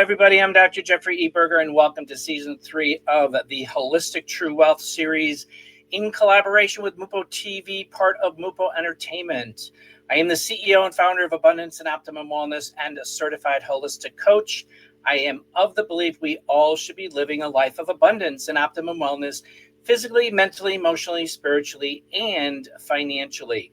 everybody. I'm Dr. Jeffrey E. Berger, and welcome to Season 3 of the Holistic True Wealth series in collaboration with Mupo TV, part of Mupo Entertainment. I am the CEO and founder of Abundance and Optimum Wellness and a certified holistic coach. I am of the belief we all should be living a life of abundance and optimum wellness, physically, mentally, emotionally, spiritually, and financially.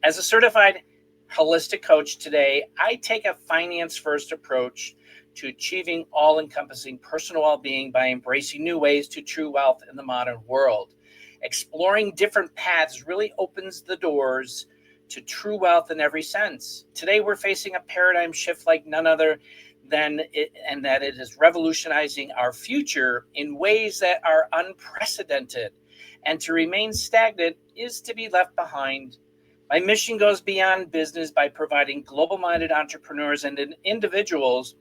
As a certified holistic coach today, I take a finance-first approach to achieving all-encompassing personal well-being by embracing new ways to true wealth in the modern world. Exploring different paths really opens the doors to true wealth in every sense. Today, we're facing a paradigm shift like none other than it, and that it is revolutionizing our future in ways that are unprecedented. And to remain stagnant is to be left behind. My mission goes beyond business by providing global-minded entrepreneurs and individuals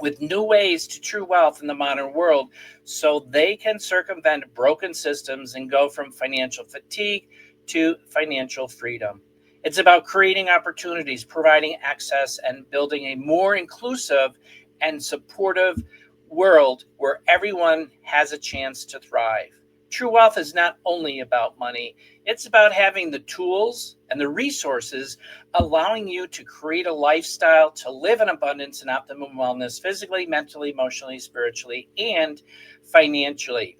with new ways to true wealth in the modern world so they can circumvent broken systems and go from financial fatigue to financial freedom. It's about creating opportunities, providing access, and building a more inclusive and supportive world where everyone has a chance to thrive. True wealth is not only about money, it's about having the tools and the resources allowing you to create a lifestyle to live in abundance and optimum wellness physically, mentally, emotionally, spiritually, and financially.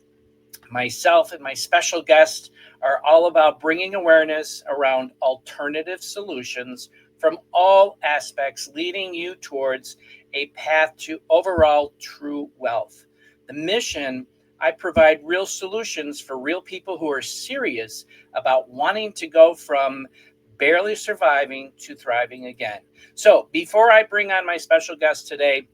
Myself and my special guest are all about bringing awareness around alternative solutions from all aspects, leading you towards a path to overall true wealth. The mission: I provide real solutions for real people who are serious about wanting to go from barely surviving to thriving again. So before I bring on my special guest today,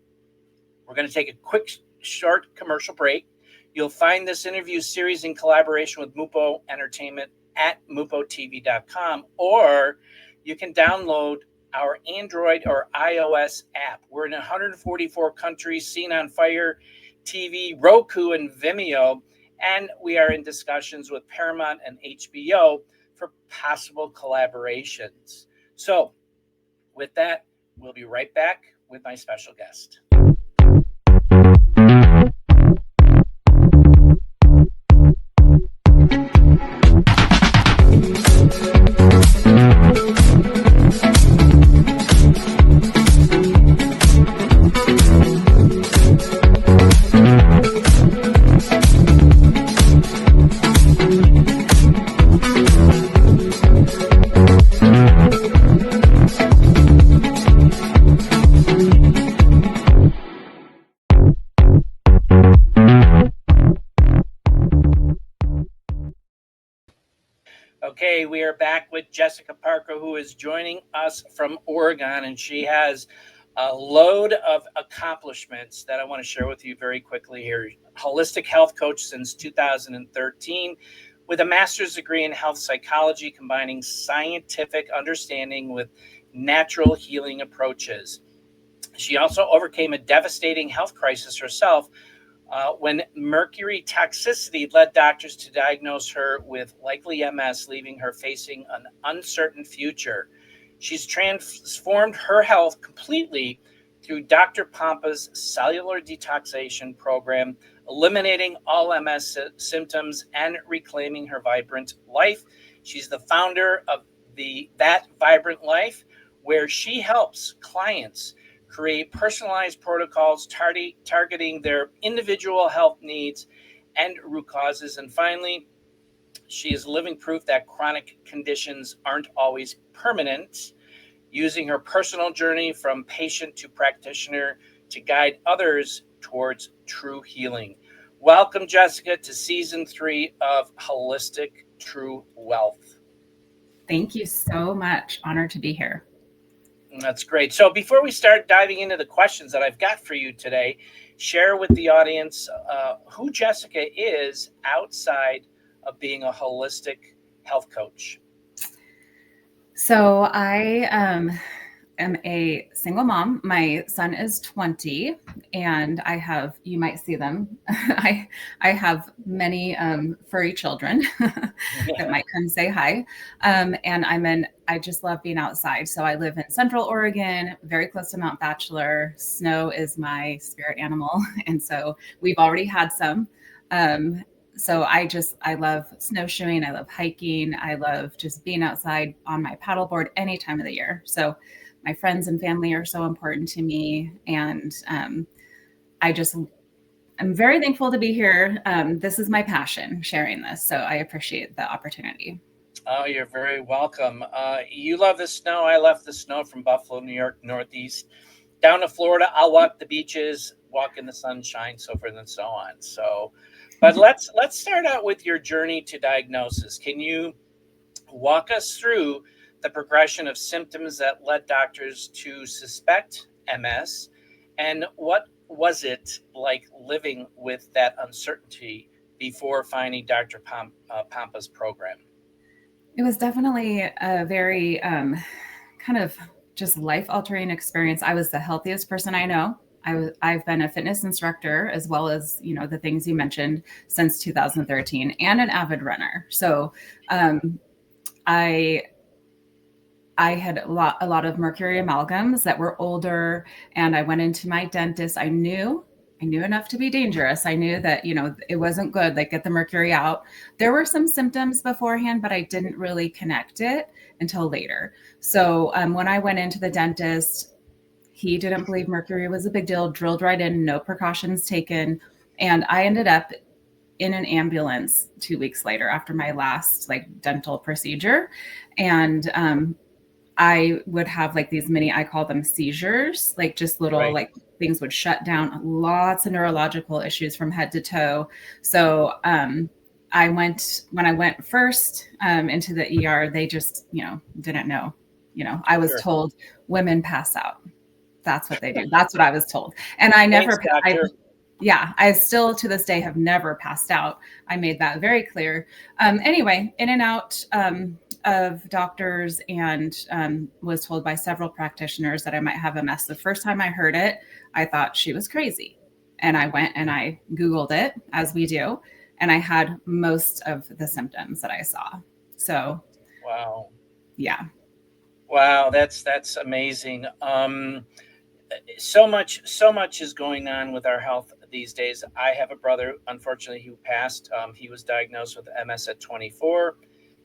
we're going to take a quick, short commercial break. You'll find this interview series in collaboration with Mupo Entertainment at mupotv.com, or you can download our Android or iOS app. We're in 144 countries, seen on Fire TV, Roku, and Vimeo, and we are in discussions with Paramount and HBO for possible collaborations. So with that, we'll be right back with my special guest. Okay, we are back with Jessica Parker, who is joining us from Oregon, and she has a load of accomplishments that I want to share with you very quickly here. Holistic health coach since 2013 with a master's degree in health psychology, combining scientific understanding with natural healing approaches. She also overcame a devastating health crisis herself when mercury toxicity led doctors to diagnose her with likely MS, leaving her facing an uncertain future. She's transformed her health completely through Dr. Pompa's cellular detoxify program, eliminating all MS symptoms and reclaiming her vibrant life. She's the founder of That Vibrant Life, where she helps clients create personalized protocols targeting their individual health needs and root causes. And finally, she is living proof that chronic conditions aren't always permanent, using her personal journey from patient to practitioner to guide others towards true healing. Welcome, Jessica, to Season 3 of Holistic True Wealth. Thank you so much. Honored to be here. That's great. So before we start diving into the questions that I've got for you today, share with the audience who Jessica is outside of being a holistic health coach. So I am a single mom. My son is 20, and I have, you might see them. I have many furry children that might come say hi. And I just love being outside. So I live in Central Oregon, very close to Mount Bachelor. Snow is my spirit animal. And so we've already had some. So I love snowshoeing. I love hiking. I love just being outside on my paddleboard any time of the year. So my friends and family are so important to me. And I'm very thankful to be here. This is my passion, sharing this. So I appreciate the opportunity. Oh, you're very welcome. You love the snow. I love the snow from Buffalo, New York, Northeast, down to Florida. I'll walk the beaches, walk in the sunshine, so forth and so on. So, but let's start out with your journey to diagnosis. Can you walk us through the progression of symptoms that led doctors to suspect MS, and what was it like living with that uncertainty before finding Dr. Pompa's program? It was definitely a very kind of just life-altering experience. I was the healthiest person I know. I've been a fitness instructor as well as, the things you mentioned since 2013, and an avid runner. So I had a lot of mercury amalgams that were older, and I went into my dentist. I knew enough to be dangerous. I knew that, it wasn't good, like get the mercury out. There were some symptoms beforehand, but I didn't really connect it until later. So when I went into the dentist, he didn't believe mercury was a big deal, drilled right in, no precautions taken. And I ended up in an ambulance 2 weeks later after my last dental procedure. And I would have these I call them seizures, just little Right. things would shut down, lots of neurological issues from head to toe. So when I went first into the ER, they just, didn't know. I was told women pass out. That's what they do. That's what I was told. And I never, I still to this day have never passed out. I made that very clear. Anyway, in and out of doctors, and was told by several practitioners that I might have MS. The first time I heard it, I thought she was crazy. And I went and I Googled it, as we do, and I had most of the symptoms that I saw. So, wow. Yeah. Wow, that's amazing. So much is going on with our health these days. I have a brother, unfortunately, who passed. He was diagnosed with MS at 24,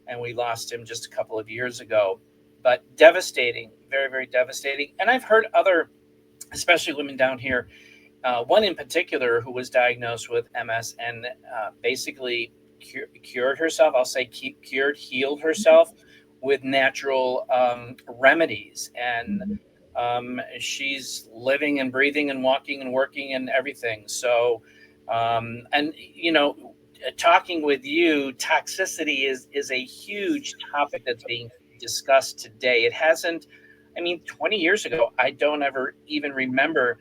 and we lost him just a couple of years ago. But devastating, very, very devastating. And I've heard other, especially women down here, one in particular who was diagnosed with MS and basically cured herself. I'll say healed herself with natural remedies. And she's living and breathing and walking and working and everything. So, talking with you, toxicity is a huge topic that's being discussed today. It hasn't, 20 years ago, I don't ever even remember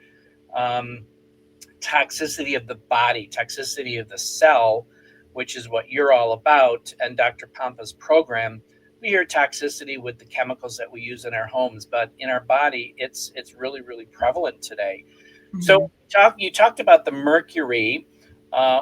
toxicity of the body, toxicity of the cell, which is what you're all about, and Dr. Pompa's program. We hear toxicity with the chemicals that we use in our homes, but in our body, it's really, really prevalent today. Mm-hmm. So you talked about the mercury,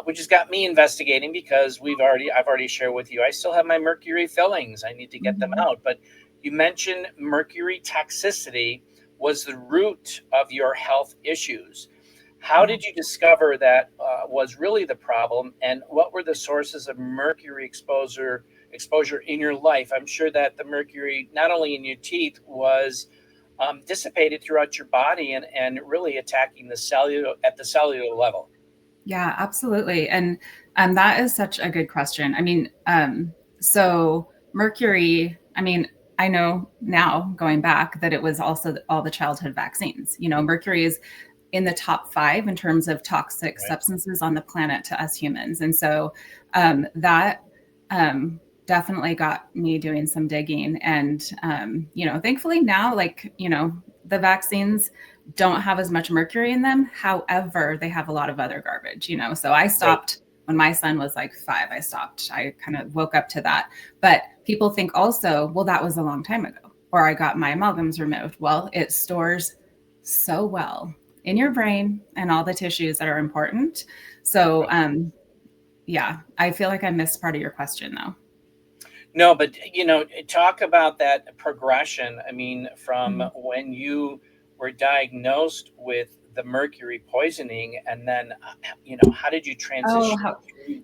which has got me investigating, because I've already shared with you, I still have my mercury fillings. I need to get them out. But you mentioned mercury toxicity was the root of your health issues. How did you discover that was really the problem, and what were the sources of mercury exposure in your life? I'm sure that the mercury, not only in your teeth, was dissipated throughout your body and really attacking the cellular level. Yeah, absolutely. And that is such a good question. So mercury, I know now, going back, that it was also all the childhood vaccines. Mercury is in the top 5 in terms of toxic substances on the planet to us humans. And so that definitely got me doing some digging. And, thankfully now, the vaccines don't have as much mercury in them. However, they have a lot of other garbage, So I stopped when my son was 5. I stopped. I kind of woke up to that. But people think also, well, that was a long time ago, or I got my amalgams removed. Well, it stores so well in your brain and all the tissues that are important. So, yeah, I feel like I missed part of your question though. No, but talk about that progression. I mean, from Mhm. when you were diagnosed with the mercury poisoning, and then how did you Oh, transition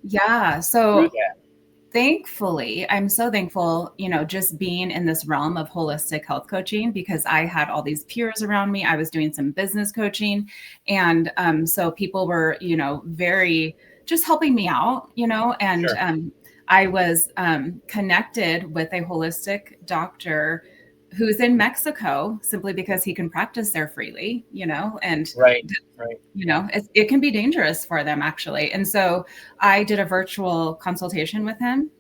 yeah. through So that? thankfully, I'm so thankful, just being in this realm of holistic health coaching, because I had all these peers around me. I was doing some business coaching. And so people were, very just helping me out, and Sure. I was connected with a holistic doctor who's in Mexico simply because he can practice there freely, and Right. Right. Yeah. it can be dangerous for them actually. And so I did a virtual consultation with him,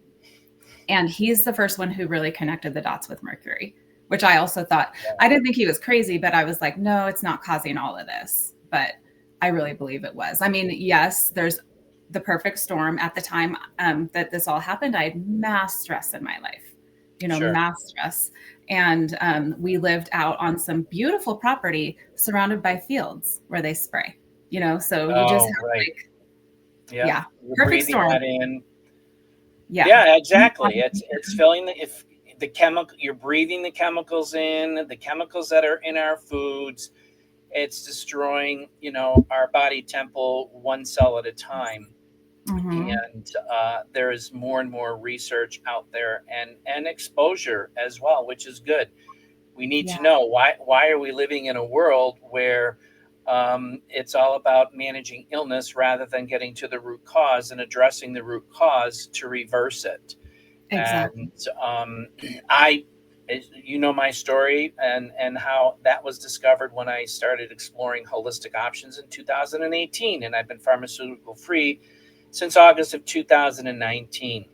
and he's the first one who really connected the dots with mercury, which I also thought, I didn't think he was crazy, but I was like, no, it's not causing all of this. But I really believe it was. I mean, yes, there's the perfect storm at the time that this all happened. I had mass stress in my life, Sure. mass stress. And we lived out on some beautiful property surrounded by fields where they spray, so you just Oh, have right. like, Yeah. yeah, You're perfect breathing storm. that in. Yeah. Yeah, exactly. It's filling if the chemical, you're breathing the chemicals in, the chemicals that are in our foods. It's destroying, our body temple one cell at a time. Mm-hmm. And there is more and more research out there, and exposure as well, which is good. We need Yeah, to know why are we living in a world where it's all about managing illness rather than getting to the root cause and addressing the root cause to reverse it. exactly. And I, my story, and how that was discovered when I started exploring holistic options in 2018, and I've been pharmaceutical free since August of 2019.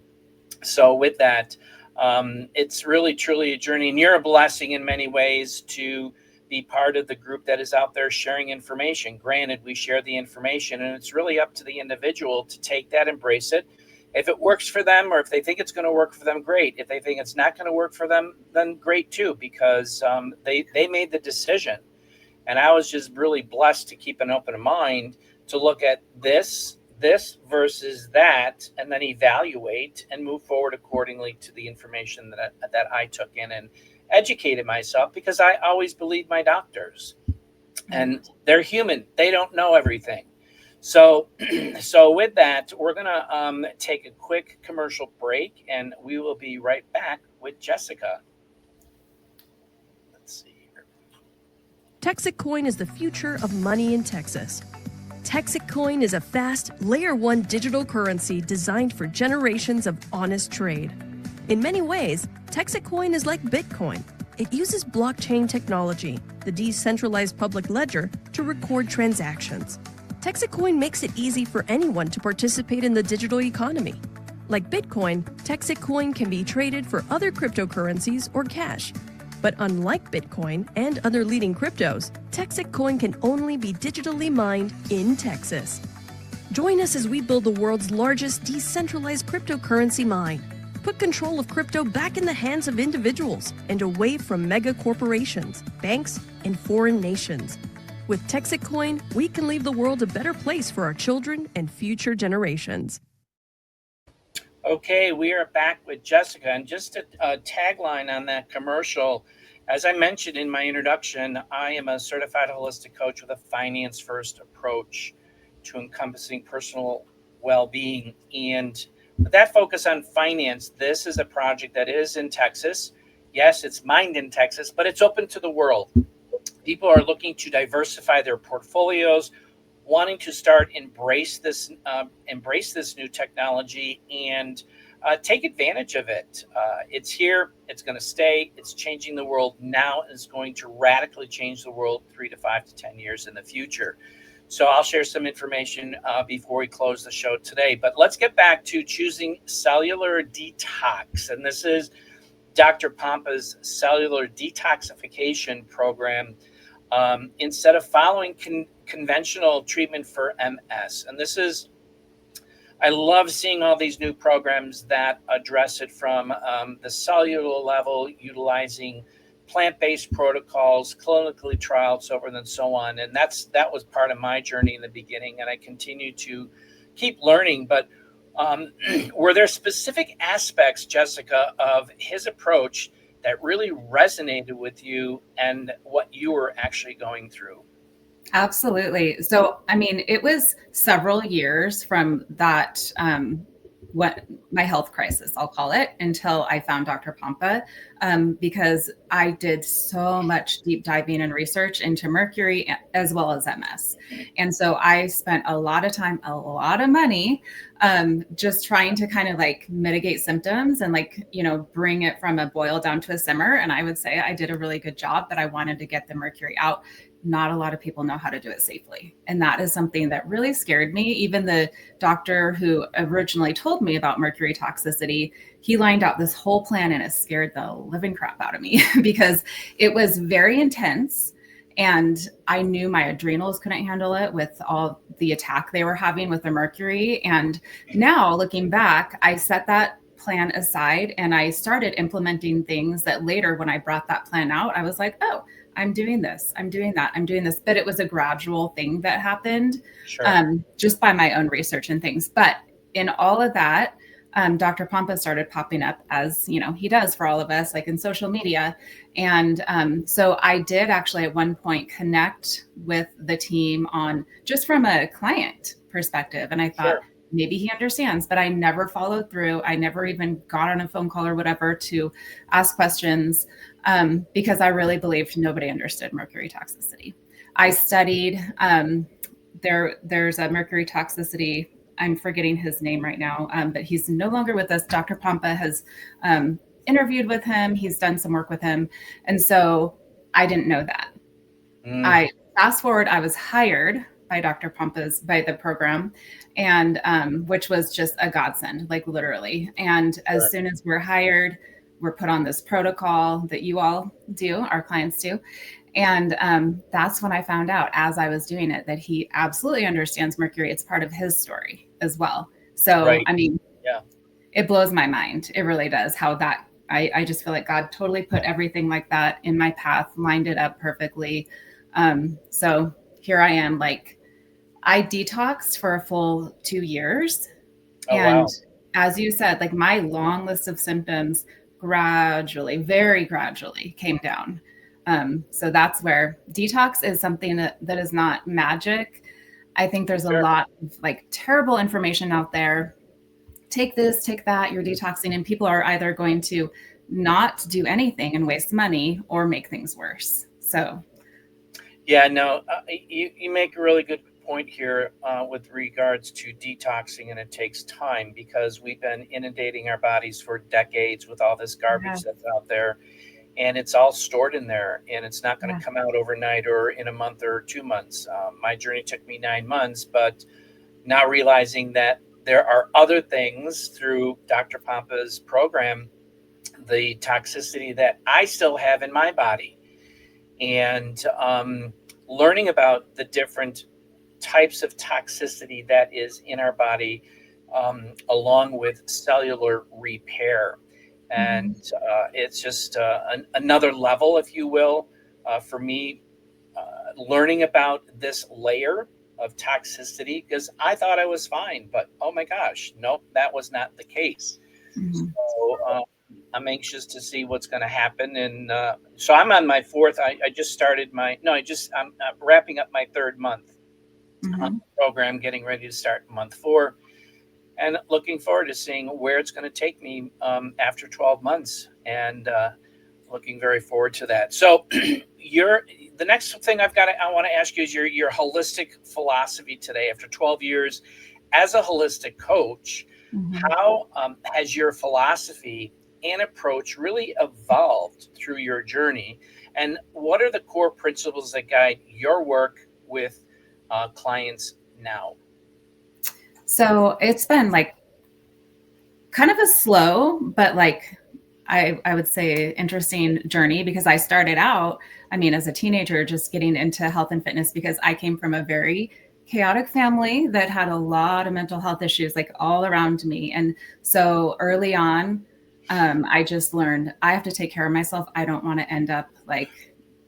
So with that, it's really truly a journey, and you're a blessing in many ways to be part of the group that is out there sharing information. Granted, we share the information, and it's really up to the individual to take that, embrace it. If it works for them, or if they think it's going to work for them, great. If they think it's not going to work for them, then great too, because they made the decision. And I was just really blessed to keep an open mind to look at this versus that, and then evaluate and move forward accordingly to the information that I took in and educated myself, because I always believe my doctors, and Right. they're human. They don't know everything. So, so with that, we're gonna take a quick commercial break, and we will be right back with Jessica. Let's see here. Texacoin is the future of money in Texas. Texacoin is a fast, layer 1 digital currency designed for generations of honest trade. In many ways, Texacoin is like Bitcoin. It uses blockchain technology, the decentralized public ledger, to record transactions. Texacoin makes it easy for anyone to participate in the digital economy. Like Bitcoin, Texacoin can be traded for other cryptocurrencies or cash. But unlike Bitcoin and other leading cryptos, Texacoin can only be digitally mined in Texas. Join us as we build the world's largest decentralized cryptocurrency mine. Put control of crypto back in the hands of individuals and away from mega corporations, banks, and foreign nations. With Texacoin, we can leave the world a better place for our children and future generations. Okay, we are back with Jessica, and just a tagline on that commercial. As I mentioned in my introduction, I am a certified holistic coach with a finance first approach to encompassing personal well being. And with that focus on finance, this is a project that is in Texas. Yes, it's mined in Texas, but it's open to the world. People are looking to diversify their portfolios, wanting to start embrace this new technology, and take advantage of it. It's here. It's going to stay. It's changing the world now, and it's going to radically change the world 3 to 5 to 10 years in the future. So I'll share some information before we close the show today. But let's get back to choosing cellular detox, and this is Dr. Pompa's cellular detoxification program, instead of following conventional treatment for MS. And I love seeing all these new programs that address it from the cellular level, utilizing plant-based protocols, clinically trialed, so forth and so on. And that was part of my journey in the beginning, and I continue to keep learning. But were there specific aspects, Jessica, of his approach that really resonated with you and what you were actually going through? Absolutely. So, I mean, it was several years from that, what my health crisis, I'll call it, until I found Dr. Pompa, because I did so much deep diving and research into mercury as well as MS. And so I spent a lot of time, a lot of money, just trying to kind of like mitigate symptoms and like, bring it from a boil down to a simmer. And I would say I did a really good job, but I wanted to get the mercury out. Not a lot of people know how to do it safely. And that is something that really scared me. Even the doctor who originally told me about mercury toxicity, he lined out this whole plan and it scared the living crap out of me because it was very intense. And I knew my adrenals couldn't handle it with all the attack they were having with the mercury. And now looking back, I set that plan aside and I started implementing things that later, when I brought that plan out, I was like, oh, I'm doing this, I'm doing that, I'm doing this. But it was a gradual thing that happened, just by my own research and things. But in all of that, Dr. Pompa started popping up, as he does for all of us, like in social media. And so I did actually at one point connect with the team on just from a client perspective. And I thought, maybe he understands, but I never followed through. I never even got on a phone call or whatever to ask questions, because I really believed nobody understood mercury toxicity. I studied, there's a mercury toxicity, I'm forgetting his name right now, but he's no longer with us. Dr. Pompa has interviewed with him. He's done some work with him. And so I didn't know that. I fast forward, I was hired by Dr. Pompa's, by the program, and which was just a godsend, like literally. And as soon as we're hired, we're put on this protocol that you all do, our clients do. And that's when I found out, as I was doing it, that he absolutely understands mercury. It's part of his story as well. So, I mean, it blows my mind. It really does, how that, I just feel like God totally put everything like that in my path, lined it up perfectly. So here I am, like, I detoxed for a full 2 years. As you said, like my long list of symptoms gradually, very gradually came down. So that's where detox is something that is not magic. I think there's a lot of like terrible information out there. Take this, take that, you're detoxing. And people are either going to not do anything and waste money or make things worse. So. Yeah, no, you make a really good point here with regards to detoxing, and it takes time because we've been inundating our bodies for decades with all this garbage that's out there, and it's all stored in there, and it's not going to come out overnight or in a month or 2 months. My journey took me 9 months, but now realizing that there are other things through Dr. Pompa's program, the toxicity that I still have in my body, and learning about the different types of toxicity that is in our body, along with cellular repair. And it's just another level, if you will, for me, learning about this layer of toxicity, because I thought I was fine, but oh my gosh, nope, that was not the case. So I'm anxious to see what's going to happen. And so I'm on my fourth, I just started I'm wrapping up my 3rd month on the program, getting ready to start month 4, and looking forward to seeing where it's going to take me after 12 months, and looking very forward to that. So the next thing I want to ask you is your holistic philosophy today. After 12 years as a holistic coach, how has your philosophy and approach really evolved through your journey? And what are the core principles that guide your work with clients now? So it's been like kind of a slow, but like I would say interesting journey, because I started out, I mean, as a teenager, just getting into health and fitness because I came from a very chaotic family that had a lot of mental health issues like all around me. And so early on, I just learned I have to take care of myself. I don't want to end up like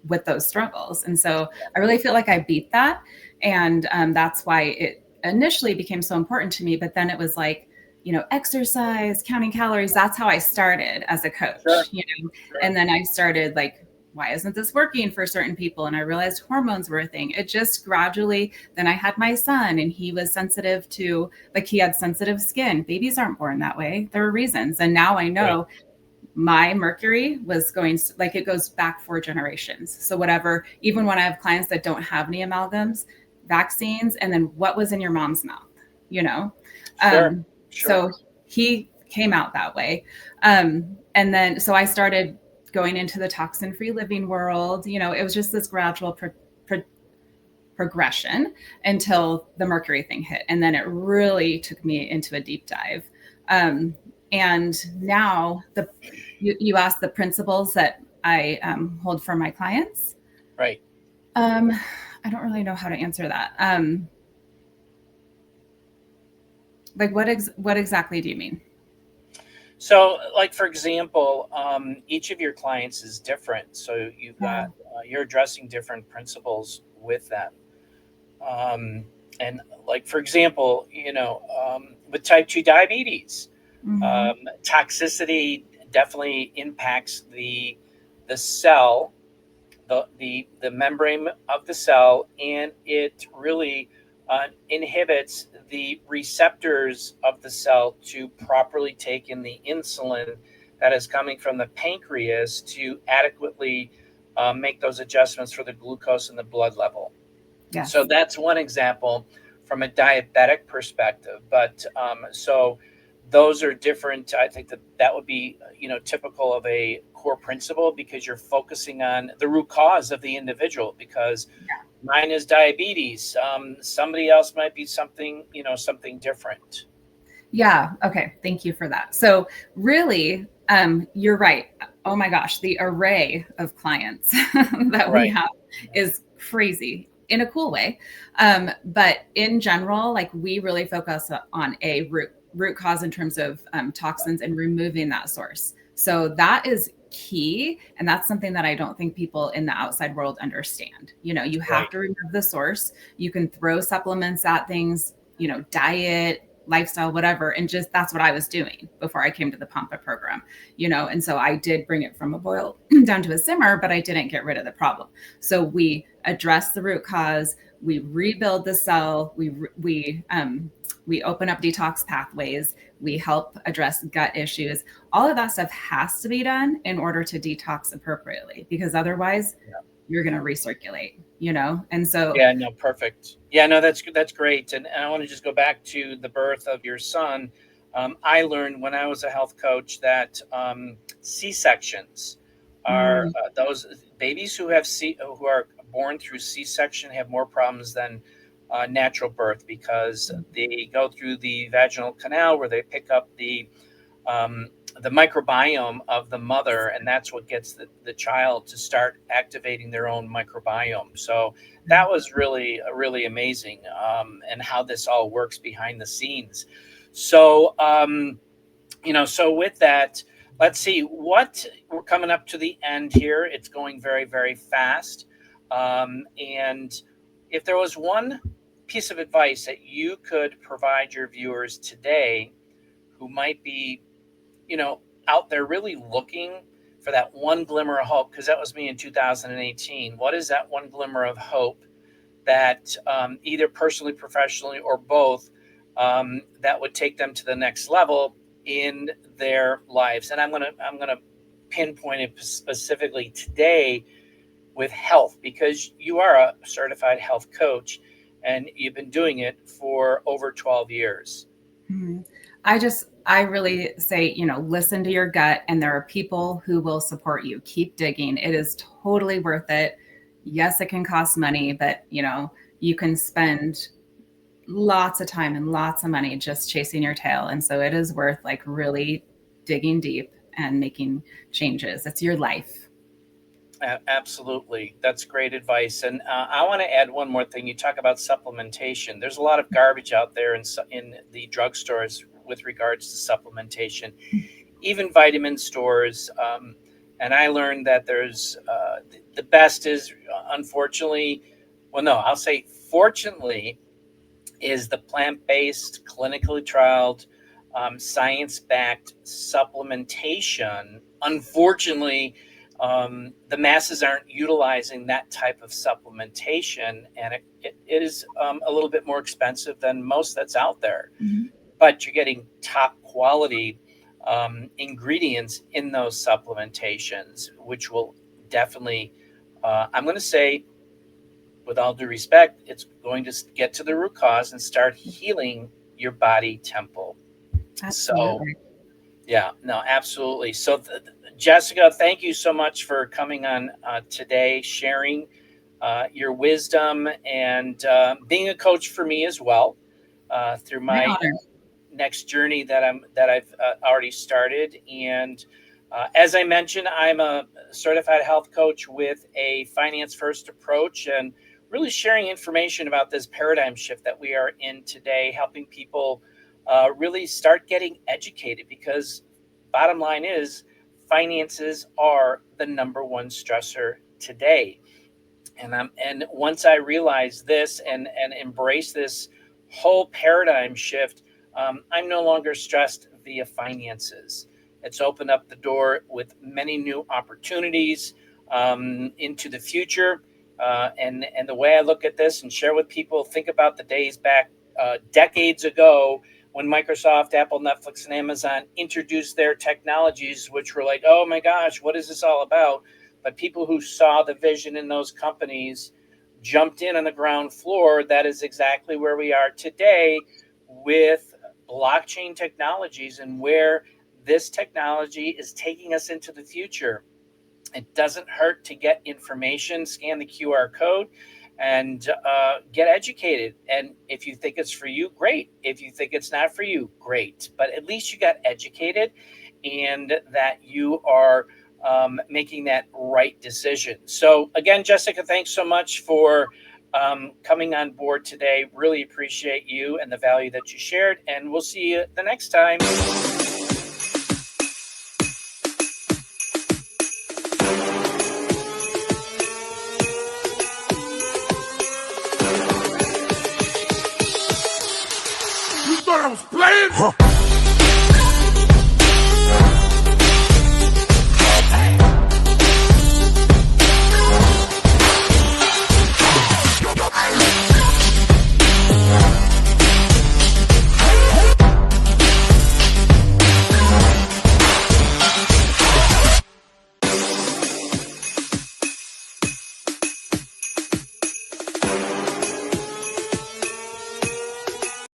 with those struggles. And so I really feel like I beat that. And that's why it initially became so important to me. But then it was like, exercise, counting calories. That's how I started as a coach, Sure. And then I started like, why isn't this working for certain people? And I realized hormones were a thing. It just gradually, then I had my son and he was sensitive to, like he had sensitive skin. Babies aren't born that way. There are reasons. And now I know my mercury was going, like it goes back 4 generations. So whatever, even when I have clients that don't have any amalgams, vaccines, and then what was in your mom's mouth, Sure. So he came out that way. And then, so I started going into the toxin-free living world. It was just this gradual progression until the mercury thing hit. And then it really took me into a deep dive. And now you asked the principles that I hold for my clients. Right. I don't really know how to answer that. Like what exactly do you mean? So, like, for example, each of your clients is different. So you've got, you're addressing different principles with them. And like, for example, with type 2 diabetes, toxicity definitely impacts the cell, the membrane of the cell, and it really inhibits the receptors of the cell to properly take in the insulin that is coming from the pancreas to adequately make those adjustments for the glucose in the blood level. Yes. So that's one example from a diabetic perspective. But so those are different. I think that would be, typical of a core principle, because you're focusing on the root cause of the individual, because mine is diabetes. Somebody else might be something different. Yeah. Okay. Thank you for that. So really, you're right. Oh my gosh, the array of clients that we have is crazy in a cool way. But in general, like we really focus on a root cause in terms of toxins and removing that source. So that is key. And that's something that I don't think people in the outside world understand. You have to remove the source. You can throw supplements at things, diet, lifestyle, whatever. And just, that's what I was doing before I came to the Pampa program, and so I did bring it from a boil down to a simmer, but I didn't get rid of the problem. So we address the root cause, we rebuild the cell, we open up detox pathways, we help address gut issues. All of that stuff has to be done in order to detox appropriately, because otherwise you're going to recirculate, And so, perfect. That's great. And I want to just go back to the birth of your son. I learned when I was a health coach that C-sections are those babies who are born through C-section have more problems than natural birth, because they go through the vaginal canal where they pick up the microbiome of the mother, and that's what gets the child to start activating their own microbiome. So that was really amazing, and how this all works behind the scenes. So so with that, let's see, we're coming up to the end here. It's going very, very fast. And if there was one piece of advice that you could provide your viewers today who might be, out there really looking for that one glimmer of hope, because that was me in 2018. What is that one glimmer of hope that either personally, professionally, or both, that would take them to the next level in their lives? And I'm gonna pinpoint it specifically today with health, because you are a certified health coach and you've been doing it for over 12 years. Mm-hmm. I really say, listen to your gut, and there are people who will support you. Keep digging. It is totally worth it. Yes, it can cost money, but you can spend lots of time and lots of money just chasing your tail. And so it is worth like really digging deep and making changes. It's your life. Absolutely. That's great advice. And I want to add one more thing. You talk about supplementation. There's a lot of garbage out there in the drugstores with regards to supplementation. even vitamin stores. And I learned that there's the best is, unfortunately, well, no, I'll say fortunately, is the plant-based, clinically trialed, science-backed supplementation. Unfortunately, the masses aren't utilizing that type of supplementation, and it is a little bit more expensive than most that's out there. Mm-hmm. But you're getting top quality ingredients in those supplementations, which will definitely, I'm going to say, with all due respect, it's going to get to the root cause and start healing your body temple. Absolutely. So, yeah, no, absolutely. So, Jessica, thank you so much for coming on today, sharing your wisdom and being a coach for me as well through my next journey that I've already started. And as I mentioned, I'm a certified health coach with a finance first approach, and really sharing information about this paradigm shift that we are in today, helping people really start getting educated, because bottom line is finances are the number one stressor today. And once I realized this and embrace this whole paradigm shift, I'm no longer stressed via finances. It's opened up the door with many new opportunities into the future. And the way I look at this and share with people, think about the days back decades ago when Microsoft, Apple, Netflix, and Amazon introduced their technologies, which were like, oh my gosh, what is this all about? But people who saw the vision in those companies jumped in on the ground floor. That is exactly where we are today with blockchain technologies and where this technology is taking us into the future. It doesn't hurt to get information, scan the QR code, and get educated. And if you think it's for you, great. If you think it's not for you, great. But at least you got educated and that you are making that right decision. So again, Jessica, thanks so much for coming on board today. Really appreciate you and the value that you shared. And we'll see you the next time. You thought I was playing? Huh.